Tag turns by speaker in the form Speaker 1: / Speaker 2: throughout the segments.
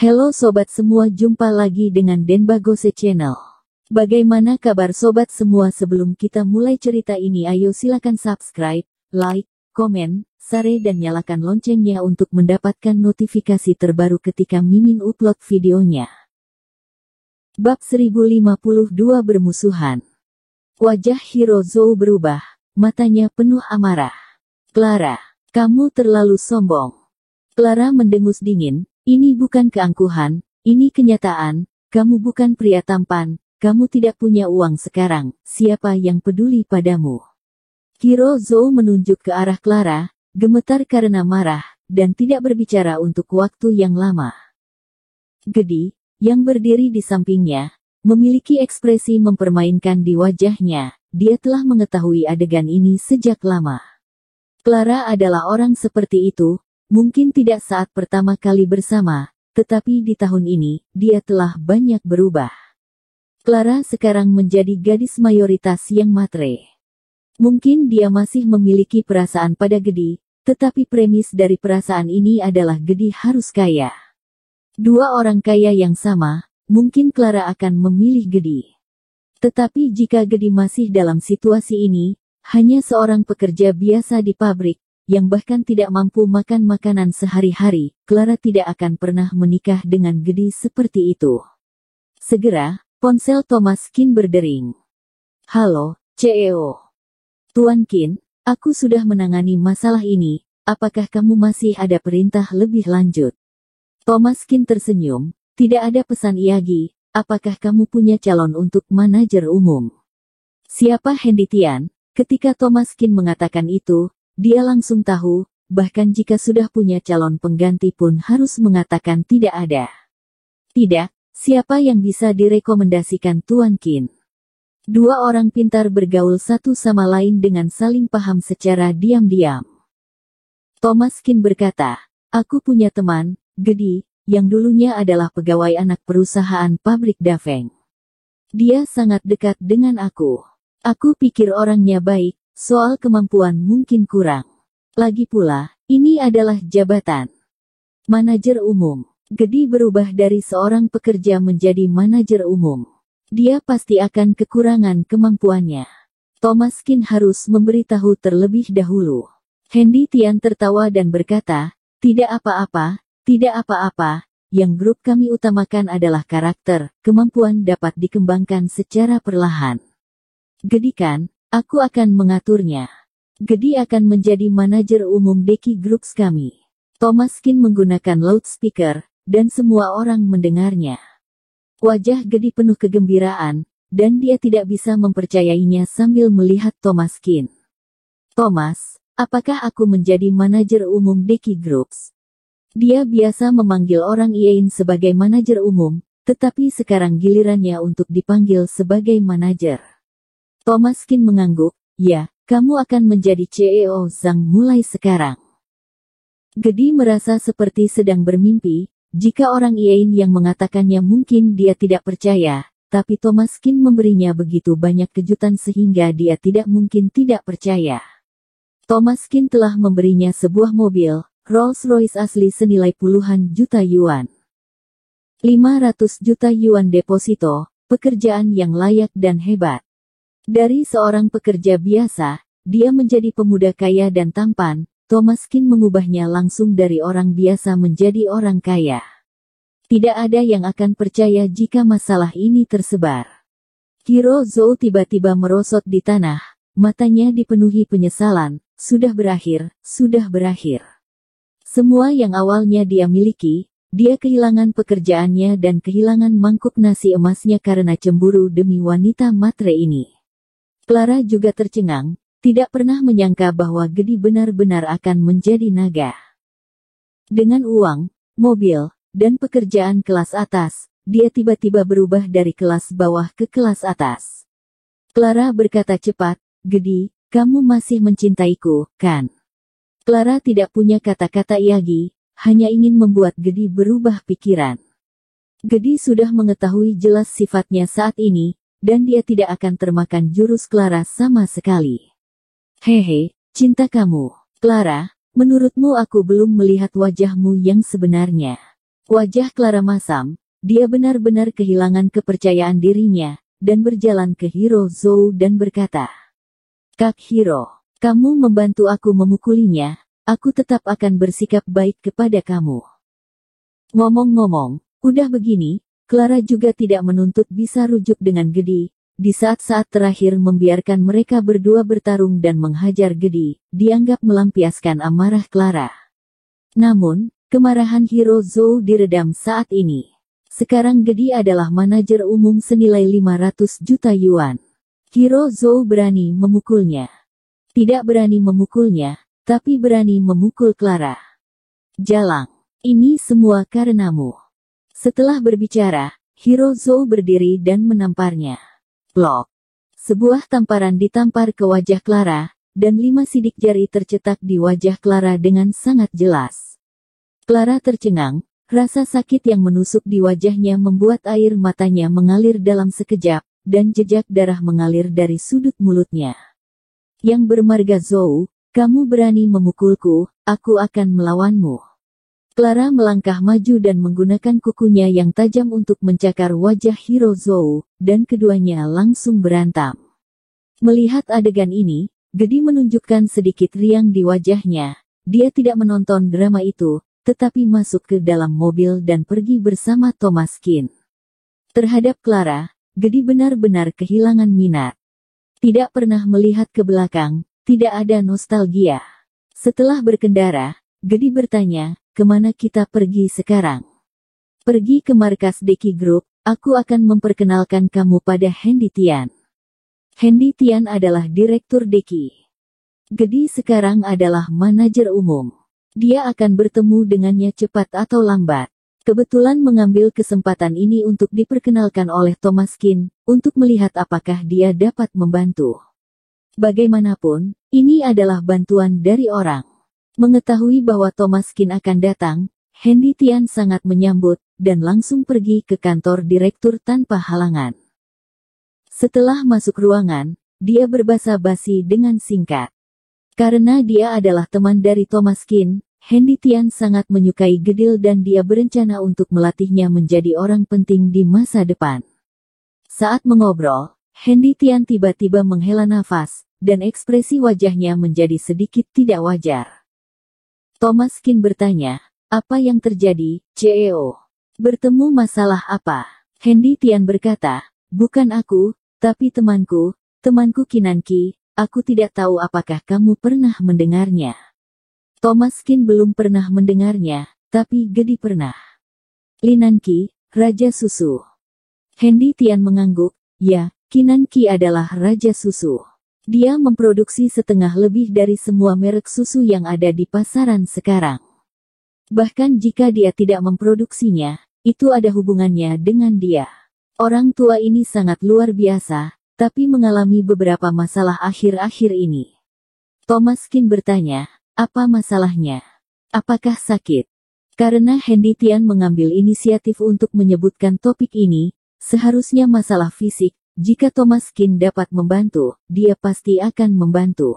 Speaker 1: Halo sobat semua, jumpa lagi dengan Denbagose Channel. Bagaimana kabar sobat semua? Sebelum kita mulai cerita ini, ayo silakan subscribe, like, komen, share dan nyalakan loncengnya untuk mendapatkan notifikasi terbaru ketika Mimin upload videonya. Bab 1052 Bermusuhan. Wajah Hiro Zou berubah, matanya penuh amarah. Clara, kamu terlalu sombong. Clara mendengus dingin. Ini bukan keangkuhan, ini kenyataan. Kamu bukan pria tampan, kamu tidak punya uang sekarang, siapa yang peduli padamu? Hiro Zou menunjuk ke arah Clara, gemetar karena marah, dan tidak berbicara untuk waktu yang lama. Gedi, yang berdiri di sampingnya, memiliki ekspresi mempermainkan di wajahnya. Dia telah mengetahui adegan ini sejak lama. Clara adalah orang seperti itu. Mungkin tidak saat pertama kali bersama, tetapi di tahun ini, dia telah banyak berubah. Clara sekarang menjadi gadis mayoritas yang matre. Mungkin dia masih memiliki perasaan pada Gedi, tetapi premis dari perasaan ini adalah Gedi harus kaya. Dua orang kaya yang sama, mungkin Clara akan memilih Gedi. Tetapi jika Gedi masih dalam situasi ini, hanya seorang pekerja biasa di pabrik, yang bahkan tidak mampu makan makanan sehari-hari, Clara tidak akan pernah menikah dengan Gedi seperti itu. Segera, ponsel Thomas Kin berdering. Halo, CEO. Tuan Kin, aku sudah menangani masalah ini, apakah kamu masih ada perintah lebih lanjut? Thomas Kin tersenyum, tidak ada pesan Iyagi, apakah kamu punya calon untuk manajer umum? Siapa Hendy Tian? Ketika Thomas Kin mengatakan itu, dia langsung tahu, bahkan jika sudah punya calon pengganti pun harus mengatakan tidak ada. Tidak, siapa yang bisa direkomendasikan Tuan Kin? Dua orang pintar bergaul satu sama lain dengan saling paham secara diam-diam. Thomas Kin berkata, aku punya teman, Gedi, yang dulunya adalah pegawai anak perusahaan pabrik Dafeng. Dia sangat dekat dengan aku. Aku pikir orangnya baik. Soal kemampuan mungkin kurang. Lagi pula, ini adalah jabatan manajer umum. Gedi berubah dari seorang pekerja menjadi manajer umum. Dia pasti akan kekurangan kemampuannya. Thomas Kin harus memberitahu terlebih dahulu. Hendy Tian tertawa dan berkata, tidak apa-apa, tidak apa-apa. Yang grup kami utamakan adalah karakter, kemampuan dapat dikembangkan secara perlahan. Gedi kan? Aku akan mengaturnya. Gedi akan menjadi manajer umum Deki Groups kami. Thomas Kin menggunakan loudspeaker, dan semua orang mendengarnya. Wajah Gedi penuh kegembiraan, dan dia tidak bisa mempercayainya sambil melihat Thomas Kin. Thomas, apakah aku menjadi manajer umum Deki Groups? Dia biasa memanggil orang Iein sebagai manajer umum, tetapi sekarang gilirannya untuk dipanggil sebagai manajer. Thomas Kin mengangguk, ya, kamu akan menjadi CEO Zhang mulai sekarang. Gedi merasa seperti sedang bermimpi, jika orang Iein yang mengatakannya mungkin dia tidak percaya, tapi Thomas Kin memberinya begitu banyak kejutan sehingga dia tidak mungkin tidak percaya. Thomas Kin telah memberinya sebuah mobil, Rolls-Royce asli senilai puluhan juta yuan. 500 juta yuan deposito, pekerjaan yang layak dan hebat. Dari seorang pekerja biasa, dia menjadi pemuda kaya dan tampan. Thomas Kin mengubahnya langsung dari orang biasa menjadi orang kaya. Tidak ada yang akan percaya jika masalah ini tersebar. Hiro Zou tiba-tiba merosot di tanah, matanya dipenuhi penyesalan. Sudah berakhir, sudah berakhir. Semua yang awalnya dia miliki, dia kehilangan pekerjaannya dan kehilangan mangkuk nasi emasnya karena cemburu demi wanita matre ini. Clara juga tercengang, tidak pernah menyangka bahwa Gedi benar-benar akan menjadi naga. Dengan uang, mobil, dan pekerjaan kelas atas, dia tiba-tiba berubah dari kelas bawah ke kelas atas. Clara berkata cepat, Gedi, kamu masih mencintaiku, kan? Clara tidak punya kata-kata Iyagi, hanya ingin membuat Gedi berubah pikiran. Gedi sudah mengetahui jelas sifatnya saat ini, dan dia tidak akan termakan jurus Clara sama sekali. Hehe, cinta kamu, Clara, menurutmu aku belum melihat wajahmu yang sebenarnya. Wajah Clara masam, dia benar-benar kehilangan kepercayaan dirinya, dan berjalan ke Hiro Zhou dan berkata, "Kak Hiro, kamu membantu aku memukulinya, aku tetap akan bersikap baik kepada kamu." Ngomong-ngomong, udah begini, Clara juga tidak menuntut bisa rujuk dengan Gedi. Di saat-saat terakhir membiarkan mereka berdua bertarung dan menghajar Gedi, dianggap melampiaskan amarah Clara. Namun, kemarahan Hiro Zhou diredam saat ini. Sekarang Gedi adalah manajer umum senilai 500 juta yuan. Hiro Zhou berani memukulnya. Tidak berani memukulnya, tapi berani memukul Clara. "Jalang, ini semua karenamu." Setelah berbicara, Hiro Zhou berdiri dan menamparnya. Plok. Sebuah tamparan ditampar ke wajah Clara, dan 5 sidik jari tercetak di wajah Clara dengan sangat jelas. Clara tercengang, rasa sakit yang menusuk di wajahnya membuat air matanya mengalir dalam sekejap, dan jejak darah mengalir dari sudut mulutnya. "Yang bermarga Zhou, kamu berani memukulku, aku akan melawanmu." Clara melangkah maju dan menggunakan kukunya yang tajam untuk mencakar wajah Hiro Zhou, dan keduanya langsung berantam. Melihat adegan ini, Gedi menunjukkan sedikit riang di wajahnya. Dia tidak menonton drama itu, tetapi masuk ke dalam mobil dan pergi bersama Thomas Kin. Terhadap Clara, Gedi benar-benar kehilangan minat. Tidak pernah melihat ke belakang, tidak ada nostalgia. Setelah berkendara, Gedi bertanya, "Kemana kita pergi sekarang?" "Pergi ke markas Deki Group, aku akan memperkenalkan kamu pada Hendy Tian." Hendy Tian adalah direktur Deki. Gedi sekarang adalah manajer umum. Dia akan bertemu dengannya cepat atau lambat. Kebetulan mengambil kesempatan ini untuk diperkenalkan oleh Thomas Kin, untuk melihat apakah dia dapat membantu. Bagaimanapun, ini adalah bantuan dari orang. Mengetahui bahwa Thomas Kin akan datang, Hendy Tian sangat menyambut, dan langsung pergi ke kantor direktur tanpa halangan. Setelah masuk ruangan, dia berbasa-basi dengan singkat. Karena dia adalah teman dari Thomas Kin, Hendy Tian sangat menyukai Gedil dan dia berencana untuk melatihnya menjadi orang penting di masa depan. Saat mengobrol, Hendy Tian tiba-tiba menghela nafas, dan ekspresi wajahnya menjadi sedikit tidak wajar. Thomas Kin bertanya, "Apa yang terjadi, CEO? Bertemu masalah apa?" Hendy Tian berkata, "Bukan aku, tapi temanku Kinanki, aku tidak tahu apakah kamu pernah mendengarnya." Thomas Kin belum pernah mendengarnya, tapi Gedi pernah. "Linanki, Raja Susu." Hendy Tian mengangguk, "Ya, Kinanki adalah Raja Susu. Dia memproduksi setengah lebih dari semua merek susu yang ada di pasaran sekarang. Bahkan jika dia tidak memproduksinya, itu ada hubungannya dengan dia. Orang tua ini sangat luar biasa, tapi mengalami beberapa masalah akhir-akhir ini." Thomas Kin bertanya, "Apa masalahnya? Apakah sakit?" Karena Hendy Tian mengambil inisiatif untuk menyebutkan topik ini, seharusnya masalah fisik. Jika Thomas Kin dapat membantu, dia pasti akan membantu.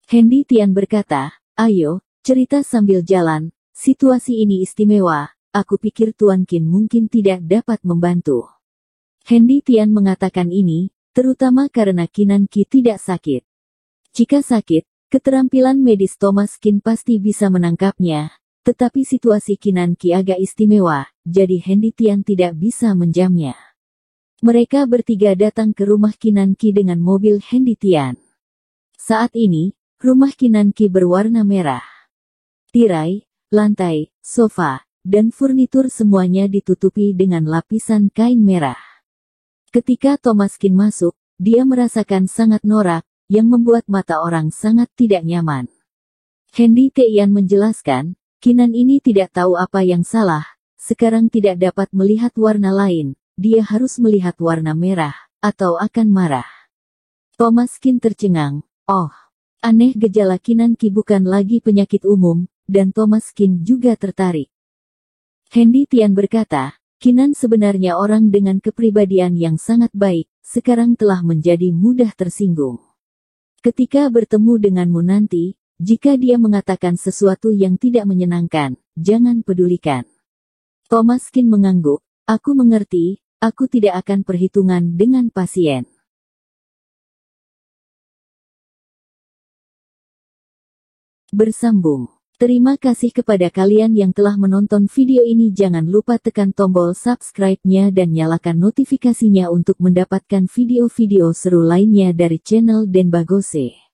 Speaker 1: Hendy Tian berkata, "Ayo, cerita sambil jalan, situasi ini istimewa, aku pikir Tuan Kin mungkin tidak dapat membantu." Hendy Tian mengatakan ini, terutama karena Kinanki tidak sakit. Jika sakit, keterampilan medis Thomas Kin pasti bisa menangkapnya, tetapi situasi Kinanki agak istimewa, jadi Hendy Tian tidak bisa menjamnya. Mereka bertiga datang ke rumah Kinanki dengan mobil Hendy Tian. Saat ini, rumah Kinanki berwarna merah. Tirai, lantai, sofa, dan furnitur semuanya ditutupi dengan lapisan kain merah. Ketika Thomas Kin masuk, dia merasakan sangat norak, yang membuat mata orang sangat tidak nyaman. Hendy Tian menjelaskan, Kinan ini tidak tahu apa yang salah, sekarang tidak dapat melihat warna lain. Dia harus melihat warna merah, atau akan marah. Thomas Kin tercengang, "Oh, aneh, gejala Kinanki bukan lagi penyakit umum," dan Thomas Kin juga tertarik. Hendy Tian berkata, "Kinan sebenarnya orang dengan kepribadian yang sangat baik, sekarang telah menjadi mudah tersinggung. Ketika bertemu denganmu nanti, jika dia mengatakan sesuatu yang tidak menyenangkan, jangan pedulikan." Thomas Kin mengangguk. Aku mengerti, aku tidak akan perhitungan dengan pasien. Bersambung. Terima kasih kepada kalian yang telah menonton video ini. Jangan lupa tekan tombol subscribe-nya dan nyalakan notifikasinya untuk mendapatkan video-video seru lainnya dari channel Denbagose.